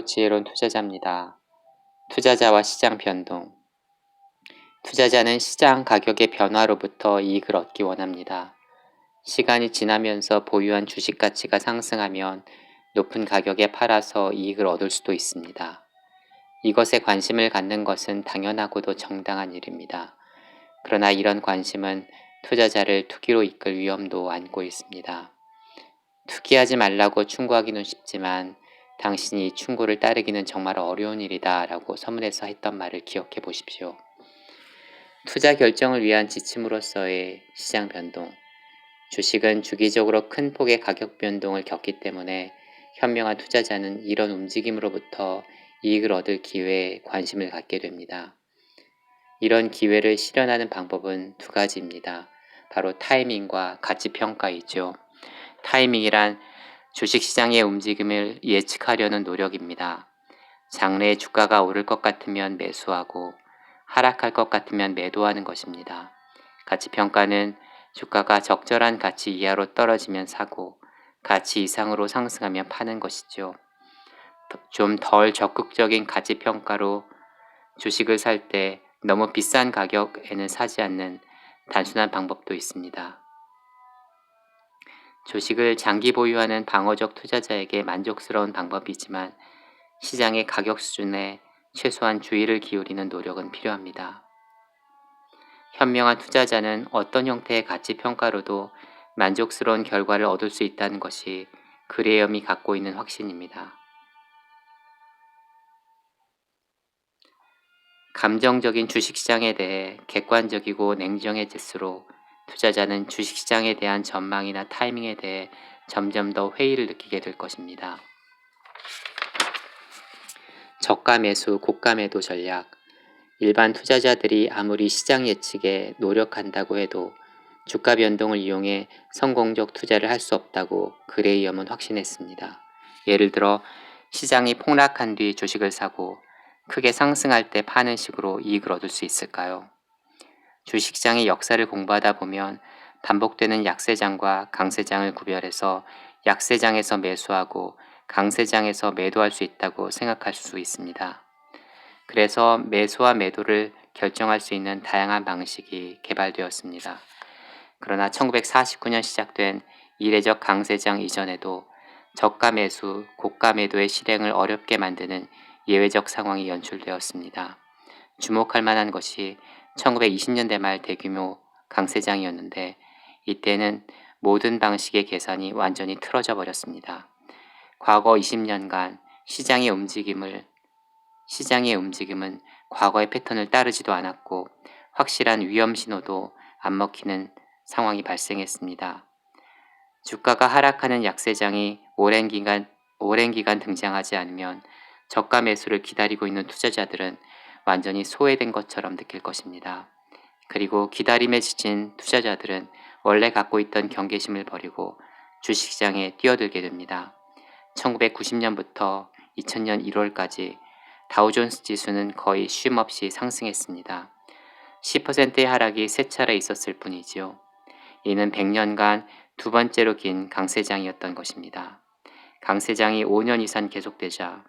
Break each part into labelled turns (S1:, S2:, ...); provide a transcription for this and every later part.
S1: 지혜로운 투자자입니다. 투자자와 시장 변동. 투자자는 시장 가격의 변화로부터 이익을 얻기 원합니다. 시간이 지나면서 보유한 주식 가치가 상승하면 높은 가격에 팔아서 이익을 얻을 수도 있습니다. 이것에 관심을 갖는 것은 당연하고도 정당한 일입니다. 그러나 이런 관심은 투자자를 투기로 이끌 위험도 안고 있습니다. 투기하지 말라고 충고하기는 쉽지만 당신이 이 충고를 따르기는 정말 어려운 일이다 라고 서문에서 했던 말을 기억해 보십시오. 투자 결정을 위한 지침으로서의 시장 변동. 주식은 주기적으로 큰 폭의 가격 변동을 겪기 때문에 현명한 투자자는 이런 움직임으로부터 이익을 얻을 기회에 관심을 갖게 됩니다. 이런 기회를 실현하는 방법은 두 가지입니다. 바로 타이밍과 가치평가이죠. 타이밍이란 주식시장의 움직임을 예측하려는 노력입니다. 장래에 주가가 오를 것 같으면 매수하고 하락할 것 같으면 매도하는 것입니다. 가치평가는 주가가 적절한 가치 이하로 떨어지면 사고 가치 이상으로 상승하면 파는 것이죠. 좀 덜 적극적인 가치평가로 주식을 살 때 너무 비싼 가격에는 사지 않는 단순한 방법도 있습니다. 주식을 장기 보유하는 방어적 투자자에게 만족스러운 방법이지만 시장의 가격 수준에 최소한 주의를 기울이는 노력은 필요합니다. 현명한 투자자는 어떤 형태의 가치평가로도 만족스러운 결과를 얻을 수 있다는 것이 그레이엄이 갖고 있는 확신입니다. 감정적인 주식시장에 대해 객관적이고 냉정해질수록 투자자는 주식시장에 대한 전망이나 타이밍에 대해 점점 더 회의를 느끼게 될 것입니다. 저가 매수, 고가 매도 전략. 일반 투자자들이 아무리 시장 예측에 노력한다고 해도 주가 변동을 이용해 성공적 투자를 할 수 없다고 그레이엄은 확신했습니다. 예를 들어 시장이 폭락한 뒤 주식을 사고 크게 상승할 때 파는 식으로 이익을 얻을 수 있을까요? 주식시장의 역사를 공부하다 보면 반복되는 약세장과 강세장을 구별해서 약세장에서 매수하고 강세장에서 매도할 수 있다고 생각할 수 있습니다. 그래서 매수와 매도를 결정할 수 있는 다양한 방식이 개발되었습니다. 그러나 1949년 시작된 이례적 강세장 이전에도 저가 매수, 고가 매도의 실행을 어렵게 만드는 예외적 상황이 연출되었습니다. 주목할 만한 것이 1920년대 말 대규모 강세장이었는데 이때는 모든 방식의 계산이 완전히 틀어져 버렸습니다. 과거 20년간 시장의 움직임은 과거의 패턴을 따르지도 않았고 확실한 위험 신호도 안 먹히는 상황이 발생했습니다. 주가가 하락하는 약세장이 오랜 기간 등장하지 않으면 저가 매수를 기다리고 있는 투자자들은 완전히 소외된 것처럼 느낄 것입니다. 그리고 기다림에 지친 투자자들은 원래 갖고 있던 경계심을 버리고 주식시장에 뛰어들게 됩니다. 1990년부터 2000년 1월까지 다우존스 지수는 거의 쉼없이 상승했습니다. 10%의 하락이 3차례 있었을 뿐이지요. 이는 100년간 두 번째로 긴 강세장이었던 것입니다. 강세장이 5년 이상 계속되자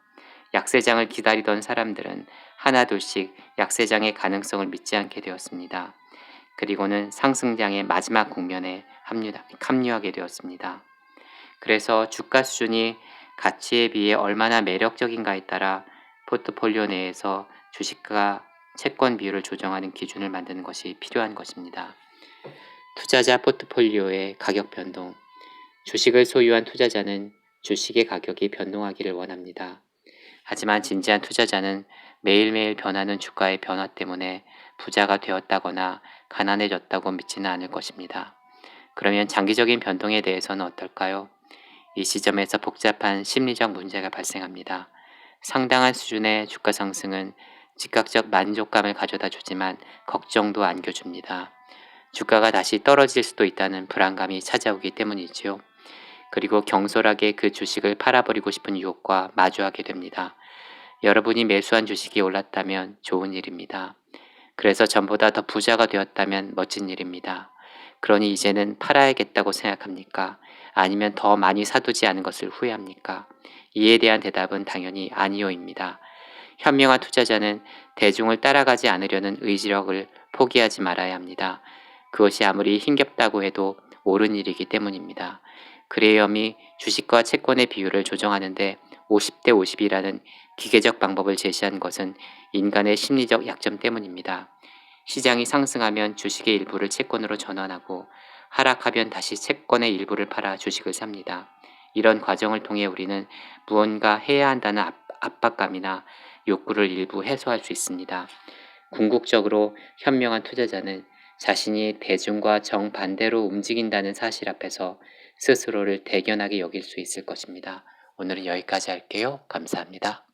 S1: 약세장을 기다리던 사람들은 하나둘씩 약세장의 가능성을 믿지 않게 되었습니다. 그리고는 상승장의 마지막 국면에 합류하게 되었습니다. 그래서 주가 수준이 가치에 비해 얼마나 매력적인가에 따라 포트폴리오 내에서 주식과 채권 비율을 조정하는 기준을 만드는 것이 필요한 것입니다. 투자자 포트폴리오의 가격 변동. 주식을 소유한 투자자는 주식의 가격이 변동하기를 원합니다. 하지만 진지한 투자자는 매일매일 변하는 주가의 변화 때문에 부자가 되었다거나 가난해졌다고 믿지는 않을 것입니다. 그러면 장기적인 변동에 대해서는 어떨까요? 이 시점에서 복잡한 심리적 문제가 발생합니다. 상당한 수준의 주가 상승은 즉각적 만족감을 가져다 주지만 걱정도 안겨줍니다. 주가가 다시 떨어질 수도 있다는 불안감이 찾아오기 때문이지요. 그리고 경솔하게 그 주식을 팔아버리고 싶은 유혹과 마주하게 됩니다. 여러분이 매수한 주식이 올랐다면 좋은 일입니다. 그래서 전보다 더 부자가 되었다면 멋진 일입니다. 그러니 이제는 팔아야겠다고 생각합니까? 아니면 더 많이 사두지 않은 것을 후회합니까? 이에 대한 대답은 당연히 아니요입니다. 현명한 투자자는 대중을 따라가지 않으려는 의지력을 포기하지 말아야 합니다. 그것이 아무리 힘겹다고 해도 옳은 일이기 때문입니다. 그레이엄이 주식과 채권의 비율을 조정하는데 50대 50이라는 기계적 방법을 제시한 것은 인간의 심리적 약점 때문입니다. 시장이 상승하면 주식의 일부를 채권으로 전환하고 하락하면 다시 채권의 일부를 팔아 주식을 삽니다. 이런 과정을 통해 우리는 무언가 해야 한다는 압박감이나 욕구를 일부 해소할 수 있습니다. 궁극적으로 현명한 투자자는 자신이 대중과 정반대로 움직인다는 사실 앞에서 스스로를 대견하게 여길 수 있을 것입니다. 오늘은 여기까지 할게요. 감사합니다.